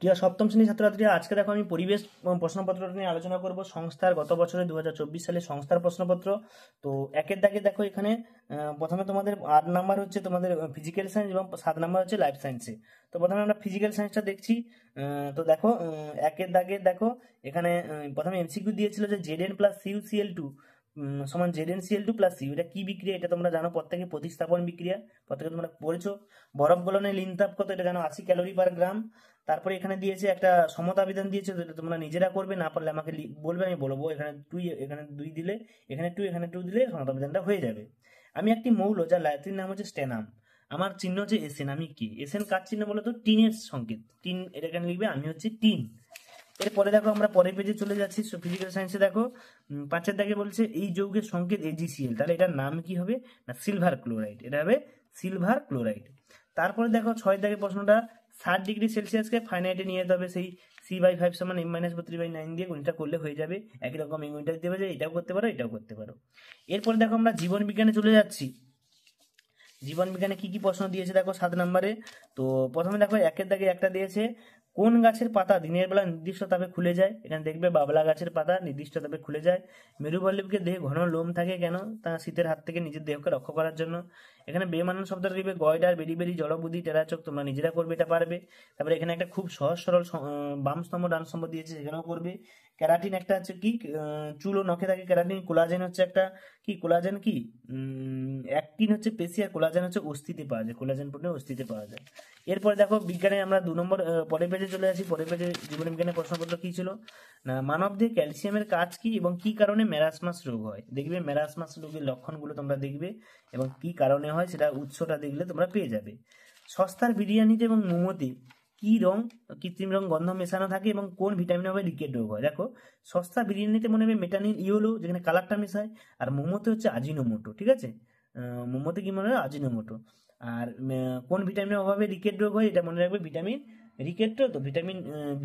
প্রিয় সপ্তম শ্রেণীর ছাত্রছাত্রীরা, আজকে দেখো আমি পরিবেশ প্রশ্নপত্রটা নিয়ে আলোচনা করব। সংস্থার গত বছরে 2024 সালে সংস্থার প্রশ্নপত্র। তো একের দাগে দেখো এখানে প্রথমে তোমাদের 8 নাম্বার হচ্ছে তোমাদের ফিজিক্যাল সায়েন্স এবং 7 নাম্বার হচ্ছে লাইফ সায়েন্সে। তো প্রথমে আমরা ফিজিক্যাল সায়েন্সটা দেখছি। তো দেখো একের দাগে দেখো এখানে প্রথমে এমসিকিউ দিয়েছিল যে Zn প্লাস CuCl2 সমান ZnCl2 প্লাস সিউ। এটা কি বিক্রিয়া? এটা তোমরা জানো প্রত্যেকে, প্রতিস্থাপন বিক্রিয়া, প্রত্যেকে তোমরা পড়েছো। বরফ গলনের লিন তাপ কত? এটা জানো 80 ক্যালোরি পার গ্রাম। তারপরে এখানে দিয়েছে একটা সমতা বিধান দিয়েছে, যেটা তোমরা নিজেরা করবে, না পারলে আমাকে বলবে, আমি বলবো। এখানে 2, এখানে 2 দিলে, এখানে 2, এখানে 2 দিলে সমতা বিধানটা হয়ে যাবে। আমি একটি মৌল যার ল্যাটিন নাম হচ্ছে স্টেনাম, আমার চিহ্ন হচ্ছে এসএন। আমি কি এসএন? কার চিহ্ন বলো তো? টিনের সংকেত। টিন, এটা এখানে লিখবে, আমি হচ্ছে টিন। এরপরে দেখো আমরা পরের পেজে চলে যাচ্ছি। ফিজিক্যাল সায়েন্সে দেখো 5 দাগে বলছে এই যৌগের সংকেত AgCl, তাহলে এটার নাম কি হবে? না সিলভার ক্লোরাইড। এটা হবে সিলভার ক্লোরাইড। তারপরে দেখো 6 দাগের প্রশ্নটা, 60 ডিগ্রি সেলসিয়াসকে ফাইনাইটে নিয়ে যেতে হবে। সেই C/5 সমান m-3/9 দিয়ে গণিতটা করলে হয়ে যাবে। একই রকম এই গণিতটা দিতে পারে, এটাও করতে পারো, এটাও করতে পারো। এরপরে দেখো আমরা জীবন বিজ্ঞানে চলে যাচ্ছি। জীবন বিজ্ঞানে কি কি প্রশ্ন দিয়েছে দেখো 7 নম্বরে। তো প্রথমে দেখো একের দাগে একটা দিয়েছে, কোন গাছের পাতা দিনের বেলা নির্দিষ্ট তাপে খুলে যায়? এখানে দেখবে বাবলা গাছের পাতা নির্দিষ্ট তাপে খুলে যায়। মেরুবল্লভীকে দেহে ঘন লোম থাকে কেন? তা শীতের হাত থেকে নিজের দেহকে রক্ষা করার জন্য। এখানে বেমানান শব্দটা দিবে গয়ডার, বেরি, জলবুদ্ধি, টেরাচক, তোমরা নিজেরা করবে, এটা পারবে। তারপরে এখানে একটা খুব সহজ সরল বাম স্তম্ভ ডান স্তম্ভ দিয়েছে, সেখানেও করবে। ক্যারাটিন একটা হচ্ছে কি, চুল ও নখে থাকে ক্যারাটিন। কোলাজেন হচ্ছে একটা কি, কোলাজেন কি, অ্যাক্টিন হচ্ছে পেশি, আর কোলাজেন হচ্ছে অস্থিতে পাওয়া যায়, কোলাজেন প্রোটিন অস্থিতে পাওয়া যায়। এরপরে দেখো বিজ্ঞানে আমরা 2 নম্বর পরের পেজে চলে আসি। পরের পেজে জীবন বিজ্ঞানের প্রশ্নপত্র কি ছিল না, মানবদেহে ক্যালসিয়ামের কাজ কি এবং কি কারণে ম্যারাসমাস রোগ হয়? দেখবে ম্যারাসমাস রোগের লক্ষণগুলো তোমরা দেখবে এবং কি কারণে হয় সেটা উৎসটা দেখলে তোমরা পেয়ে যাবে। সস্তার বিরিয়ানিতে এবং মোমোতে কি রং, কৃত্রিম রং, গন্ধ মেশানো থাকে এবং কোন ভিটামিনের অভাবে রিকেট রোগ হয়? দেখো সস্তা বিরিয়ানিতে মনে হবে মেটানিন ইয়েলো, যেখানে কালারটা মেশায়, আর মোমোতে হচ্ছে আজিনোমোটো। ঠিক আছে, মোমোতে কি মনে হয়? আজিনোমোটো। আর কোন ভিটামিনের অভাবে রিকেট রোগ হয়? এটা মনে রাখবে, ভিটামিন রিকেট, তো ভিটামিন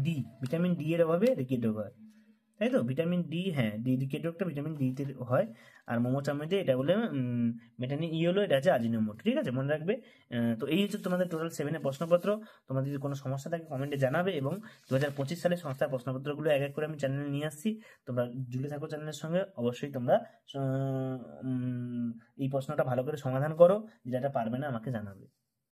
ডি, ভিটামিন ডি এর অভাবে রিকেট রোগ হয়, তাই তো? ভিটামিন ডি, হ্যাঁ, ডি রিকেট রোগটা ভিটামিন ডি তে হয়। আর মোমো চাউমিনে এটা বলে মেটানিন ইয়েলো, এটা আছে আজিনোমোটো। ঠিক আছে, মনে রাখবে। তো এই হচ্ছে তোমাদের টোটাল 7 এর প্রশ্নপত্র। তোমাদের যদি কোনো সমস্যা থাকে কমেন্টে জানাবে, এবং 2025 সালে সংস্থার প্রশ্নপত্রগুলো এক এক করে আমি চ্যানেলে নিয়ে আসছি। তোমরা জুড়ে থাকো চ্যানেলের সঙ্গে। অবশ্যই তোমরা এই প্রশ্নটা ভালো করে সমাধান করো, যেটা পারবে না আমাকে জানাবে।